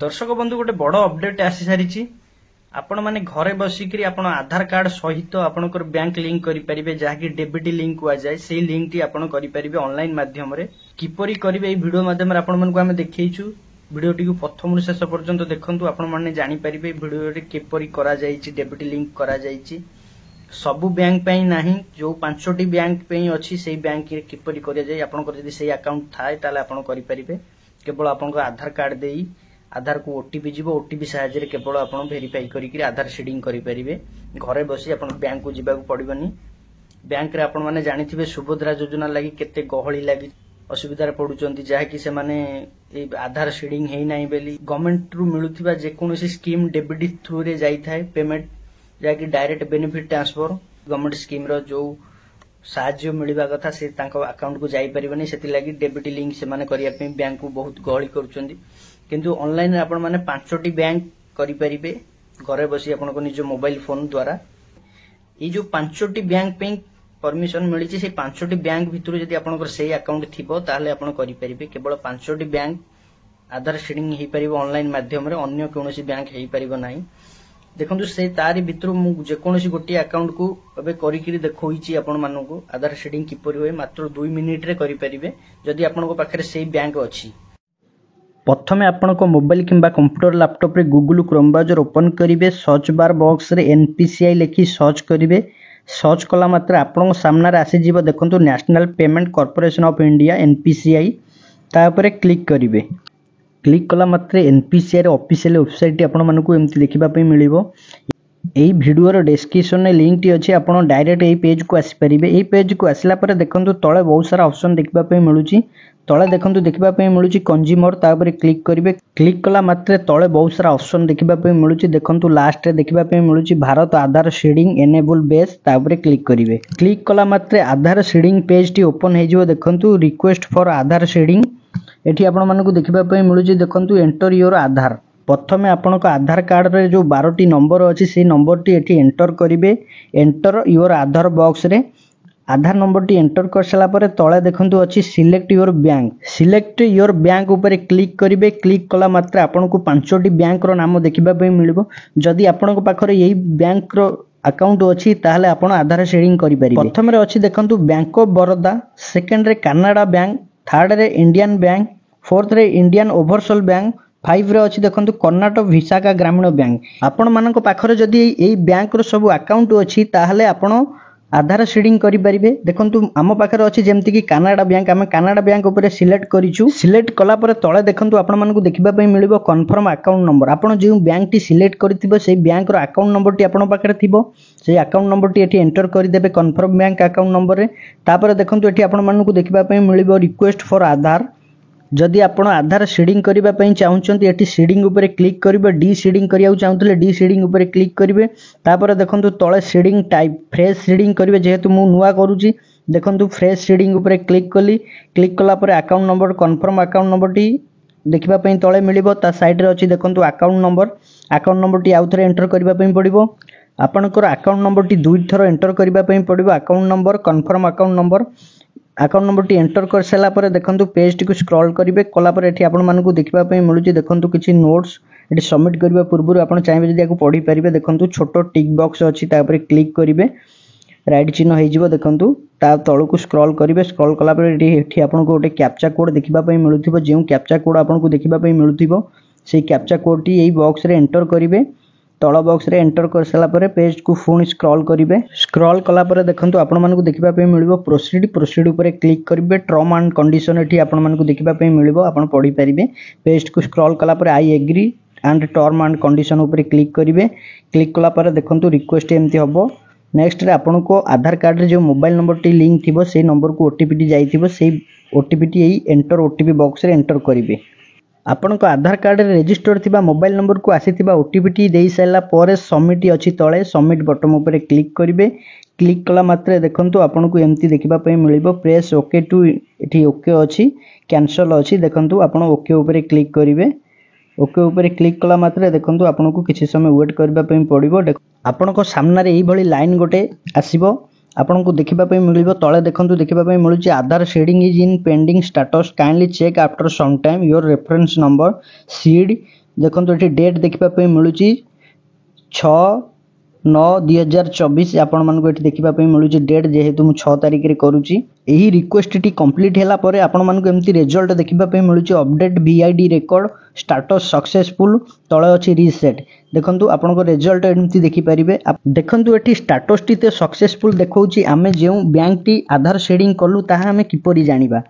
दर्शक बंधु गोटे बड़ अपडेट आसी सारी आपण मैंने घरे बसिक आधार कार्ड सहित आपंकर बैंक लिंक करेंगे जहाँकि डेबिट लिंक कहुए से लिंक टी आपड़ करेंगे ऑनलाइन माध्यम किपरि करेंगे ये वीडियो माध्यम आम देखु वीडियो प्रथम शेष पर्यंत देखु आपने जापर वीडियो किपरि डेबिट लिंक करा सबु बैंक नहीं जो 5टी बैंक अच्छी से बैंक किपरि कर अकाउंट थाए करेंगे केवल आपन आधार कार्ड दे आधार को ओटीपी जीव ओटीपी साहाय्य केवल आप वेरीफाई करी आधार सीडिंग करेंगे घरे बसी आप बैंक को जीवा पड़ोनी बैंक रे आपण मैंने जानी सुभद्रा योजना लगी केते गहली लगी असुविधा पड़ुंट जहाँकि से आधार सीडिंग है ना बेली गवर्नमेंट रु मिलुथिबा जेकोसी स्कीम डेबिट थ्रू रे जाई पेमेंट जहाँकि direct benefit transfer government scheme रो जो साहाय्य मिलवा कथा से अकाउंट को जाई परिबनी सेति लगी डेबिट लिंक से माने करिया पे बैंक को बहुत गहली करूचंदी किंतु ऑनलाइन आपण माने 5टी बैंक करि परिबे घरे बसी आपण को निज मोबाइल फोन द्वारा ये जो 5टी बैंक पे परमिशन मिली से 5टी बैंक भितर जदि आपनकर सेही अकाउंट थिबो ताहले आपण करि परिबे केवल 5टी बैंक आधार सीडिंग हे परिबो ऑनलाइन माध्यम रे अन्य कोनोसी बैंक हे परिबो नाही देखंतु से तारि भितर मु जेकोसी गोटी अकाउंट को एबे करिकरी देखोइची आपण मानको आधार सीडिंग किपरि होय मात्र 2 मिनिट रे करि परिबे जदि आपनको पाखरे सेही बैंक अछि प्रथमे आपण को मोबाइल किंबा कंप्यूटर लैपटॉप रे गूगल क्रोम ब्राउजर ओपन करिवे सर्च बार बॉक्स रे एनपीसीआई लिखि सर्च करिवे सर्च कला मात्र आपण सामने रे आसी जीव देखंतु national payment corporation of India NPCI ता ऊपर क्लिक करिवे क्लिक कला मात्र एनपीसीआई रे ऑफिशियल वेबसाइट आपण मानकु एमति देखिबा पई मिलिबो एई वीडियो रो डिस्क्रिप्शन में लिंक टी अछि आपण डायरेक्ट एई पेज को आसी परिबे एई पेज को आसला पर देखंतु तळे बहुत सारा ऑप्शन देखिबा पई मिलुची तळे देखंतु देखिबा पई मिलुची कंज्यूमर ता ऊपर क्लिक करिवे क्लिक कला मात्र तळे बहुत सारा ऑप्शन देखिबा पई मिलुची देखंतु लास्ट रे देखिबा पई मिलुची भारत आधार सीडिंग एनेबल बेस ता ऊपर क्लिक करिवे क्लिक कला मात्र आधार सीडिंग पेज टी ओपन हे जिवो देखंतु रिक्वेस्ट फॉर आधार सीडिंग एठी आपण मानकु देखिबा पई मिलुची देखंतु एंटर योर आधार प्रथमे आपण को आधार कार्ड रे जो 12टी नंबर अछि से नंबर टी एठी एंटर करिवे एंटर योर आधार बॉक्स रे आधार नंबर टी एंटर कर सला पर तळे देखंतु अछि सिलेक्ट योर बैंक ऊपर क्लिक करिवे क्लिक कला मात्र आपण को 5टी बैंक रो नाम देखिबा पई मिलिबो जदी आपण को पाखरे एही बैंक रो अकाउंट अछि ताहले आपण आधार शेयरिंग करि परिबे प्रथम रे अछि देखंतु बैंक ऑफ बरोदा सेकंड रे कनाडा बैंक थर्ड रे इंडियन बैंक फोर्थ रे इंडियन ओवरसीज बैंक 5 रे अछि देखंतु कर्नाटक विशाखा ग्रामीण बैंक आपण मानको पाखरे जदी एई बैंक रो सब अकाउंट अछि ताहले आपण आधार सीडिंग करि परिबे देखंतु आम पाखरे अछि जेमति कि कनाडा बैंक आमे कनाडा बैंक ऊपर सिलेक्ट करिछु सिलेक्ट कला पर तळे देखंतु आपण मानको देखिबा पई मिलिबो कन्फर्म अकाउंट नंबर आपण जे बैंक टी सिलेक्ट करथिबो सेही बैंक रो अकाउंट नंबर टी आपण पाखरे थिबो सेही अकाउंट नंबर टी एठी एंटर करि देबे कन्फर्म बैंक अकाउंट नंबर रे तापर देखंतु एठी आपण मानको देखिबा पई मिलिबो रिक्वेस्ट फॉर आधार जदि आपण आधार सीडिंग करिबा पई चाहुचंती एठी सीडिंग ऊपर क्लिक करिबे डी सीडिंग करियाउ चाहुतले डी सीडिंग ऊपर क्लिक करिबे तापर देखंतु तळे सीडिंग टाइप फ्रेश सीडिंग करिबे जेहेतु मु नुवा करूची देखंतु फ्रेश सीडिंग ऊपर क्लिक कली क्लिक कला पर account number confirm account number टी देखिबा पई तळे मिलिबो ता साइड रे अछि देखंतु अकाउंट नंबर टी आउ थरे एंटर करिबा पई पडिबो आपनकर अकाउंट नंबर टी दुई थरो एंटर करिबा पई पडिबो account number confirm account number टी एंटर कर सला पर देखंतु पेज टी को स्क्रॉल करिवे कला पर एठी आपण मानकु देखिबा पई मिलुची देखंतु किछि नोट्स एठी सबमिट करबा पूर्व आपण चाहेबे जदि याको पढी परिबे देखंतु छोटो टिक बॉक्स अछि ता पर क्लिक करिवे राइट चिन्ह हे जिवो देखंतु ता तळु को स्क्रॉल करिवे स्क्रॉल कला पर एठी आपण को गोटे कैप्चा कोड देखिबा पई मिलुथिबो जेउ कैप्चा कोड आपण को देखिबा पई मिलुथिबो सेही कैप्चा कोड टी एई बॉक्स रे एंटर करिवे तळ बॉक्स रे एंटर कर सला पर पेज को पुणी स्क्रॉल करिवे स्क्रॉल कला पर देखंतु आपण मानकु देखिबा पई मिलिबो प्रोसीड ऊपर क्लिक करिवे टर्म एंड कंडीशन एठी आपण मानकु देखिबा पई मिलिबो आपण पढी परिबे पेज को स्क्रॉल कला पर I agree and term and condition ऊपर क्लिक करिवे क्लिक कला पर देखंतु रिक्वेस्ट एमती हबो नेक्स्ट रे आपण को आधार कार्ड रे जो मोबाइल नंबर टी लिंक थिबो सेही नंबर को ओटीपी टी जाईथिबो सेही ओटीपी टी एई एंटर ओटीपी बॉक्स रे एंटर करिवे आपण को आधार कार्ड रे रजिस्टर थिबा मोबाइल नंबर को आसीथिबा ओटीपी टी देई सैला पर सबमिट अछि तळे सबमिट बटन ऊपर क्लिक करिवे क्लिक कला मात्र देखंतु आपण को एमती देखिबा पई मिलिबो प्रेस ओके टू एठी ओके अछि कैंसिल अछि देखंतु आपण ओके ऊपर क्लिक करिवे ओके ऊपर क्लिक कला मात्र देखंतु आपण को किछि समय वेट करबा पई पड़िबो आपण को सामने रे एई भली लाइन गोटे आसीबो आपण को देखिबा पई मिलिबो तळे देखंतु देखिबा पई मिलुची Aadhaar seeding is in pending status kindly check after some time your reference number seed देखो ये डेट देखापी मिलूँ 6/9/2024 आपण मानक ये देखापी मिलूँ डेट जेहेतु मुझे 6 तारिख में करुच्ची यही रिक्वेस्ट टी कंप्लीट है आपण मानक एमती रिजल्ट देखापी मिलूँ update VID record status successful तले अच्छी रिसेट देखो आपण रिजल्ट एमती देखिपारे देखो ये स्टाटस टी सक्सेसफुल देखा आम जो बैंक टी आधार शेडिंग कलु ताहा आम किपरि जानिबा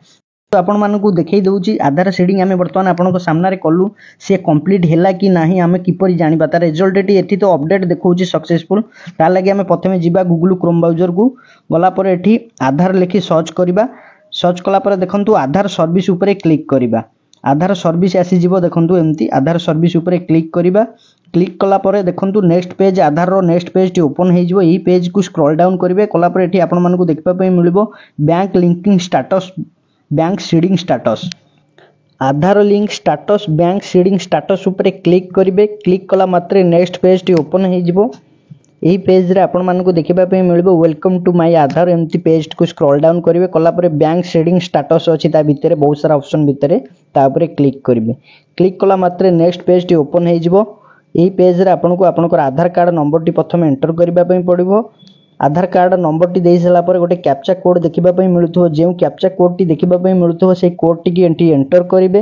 तो आपण मानकु देखै दउची आधार शेडिंग आमे वर्तमान आपनको सामने कलु से कंप्लीट हैला कि नाही आमे किपरि जानिबा तार रिजल्ट एटी एठी तो अपडेट देखौची सक्सेसफुल ता लागि आमे प्रथमे जिबा गूगल क्रोम ब्राउजर को गला पर एठी आधार लिखि सर्च करिबा सर्च कला पर देखंतु आधार सर्विस ऊपर क्लिक करिबा आधार सर्विस आसी जिवो देखंतु एमती आधार सर्विस ऊपर क्लिक करिबा क्लिक कला पर देखंतु नेक्स्ट पेज आधार रो नेक्स्ट पेज टी ओपन हे जिवो एही पेज को स्क्रॉल डाउन करिवे कला पर एठी आपण मानकु देखबा पई मिलिबो bank linking status bank seeding status Aadhaar link status bank seeding status ऊपर क्लिक करिवे क्लिक कला मात्रे नेक्स्ट पेज टी ओपन हे जिवो एही पेज रे आपण मानकु देखिबा पई मिलिबो वेलकम टू माय आधार एमती पेज को स्क्रॉल डाउन करिवे कला पर बैंक सीडिंग स्टेटस अछि ता भितरे बहुत सारा ऑप्शन भितरे ता ऊपर क्लिक करिवे क्लिक कला मात्रे नेक्स्ट पेज टी ओपन हे जिवो एही पेज रे आपनको आपनकर आधार कार्ड नंबर टी प्रथम एंटर करिबा पई पड़िबो आधार कार्ड नंबर टी दे सारा पर गोटे कैप्चा कोड देखिबा पई मिलुथो जे कैप्चा कोड टी देखिबा पई मिलुथो से कोड टी की एंटर करिवे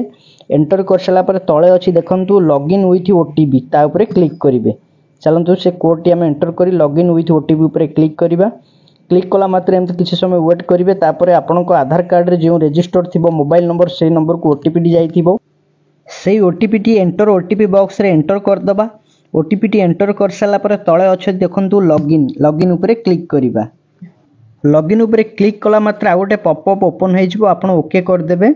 एंटर कर सारा पर तळे अछि देखंतु लॉगिन विथ OTP ता ऊपर क्लिक करिवे चलंतु से कोड टी हम एंटर करी लॉगिन विथ OTP ऊपर क्लिक करिबा क्लिक कला मात्र एमते किछि समय वेट करिवे तापर आपनको आधार कार्ड रे जे रजिस्टर थिबो मोबाइल नंबर से नंबर को OTP टी जाइथिबो से OTP T enter OTP box रे एंटर कर दबा OTP टी एंटर कर साला पर तळे अछि देखंतु लॉगिन ऊपर क्लिक करिबा लॉगिन ऊपर क्लिक कला मात्र आ गोटे पॉपअप ओपन हे जिवो आपण ओके कर देबे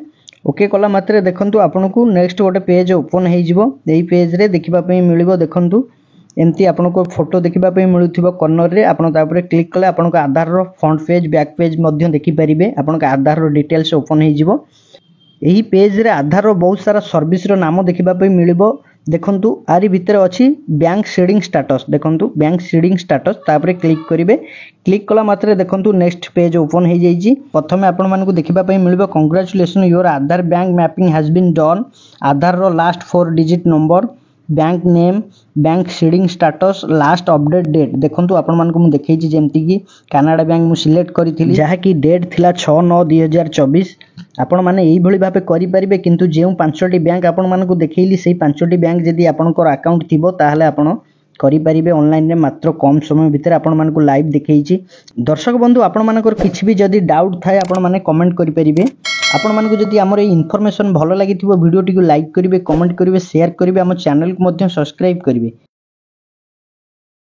ओके कला मात्र देखंतु आपनको नेक्स्ट गोटे पेज ओपन हे जिवो एही पेज रे देखिबा पई मिलिबो देखंतु एमती आपनको फोटो देखिबा पई मिलुथिबो कॉर्नर रे आपण ता ऊपर क्लिक कले आपनको आधार रो फ्रंट पेज बैक पेज मध्य देखि परिबे आपनको आधार रो डिटेल्स ओपन हे जिवो एही पेज रे आधार रो बहुत सारा सर्विस रो नाम देखिबा पई मिलिबो देखंतु आरी भितर अछि बैंक सीडिंग स्टेटस देखंतु बैंक सीडिंग स्टेटस तापर क्लिक करिवे क्लिक कला मात्र देखंतु नेक्स्ट पेज ओपन हे जाईजी प्रथमे आपण मानकु देखिबा पई मिलिबो congratulation your Aadhaar bank mapping has been done Aadhaar रो last 4 digit number bank name bank seeding status last update date देखंतु आपण मानकु मु देखैछि जेमति कि कनाडा बैंक मु सिलेक्ट करिथिली जहा कि डेट थिला 6/9/2024 आपण माने एही भली भाबे करि परिबे किंतु जेउ 5टी बैंक आपण मानकु देखैली सेही 5टी बैंक जदी आपनकर अकाउंट थिबो ताहाले आपण करि परिबे ऑनलाइन रे मात्र कम समय भीतर आपण मानकु लाइव देखैछि दर्शक बंधु आपण मानकर किछि भी जदी डाउट थाए आपण माने कमेंट करि परिबे आपण मानकु जदी हमर ए इन्फॉर्मेशन भलो लागिथिबो वीडियो टी को लाइक करिवे कमेंट करिवे शेयर करिवे हम चैनल को मध्य सब्सक्राइब करिवे।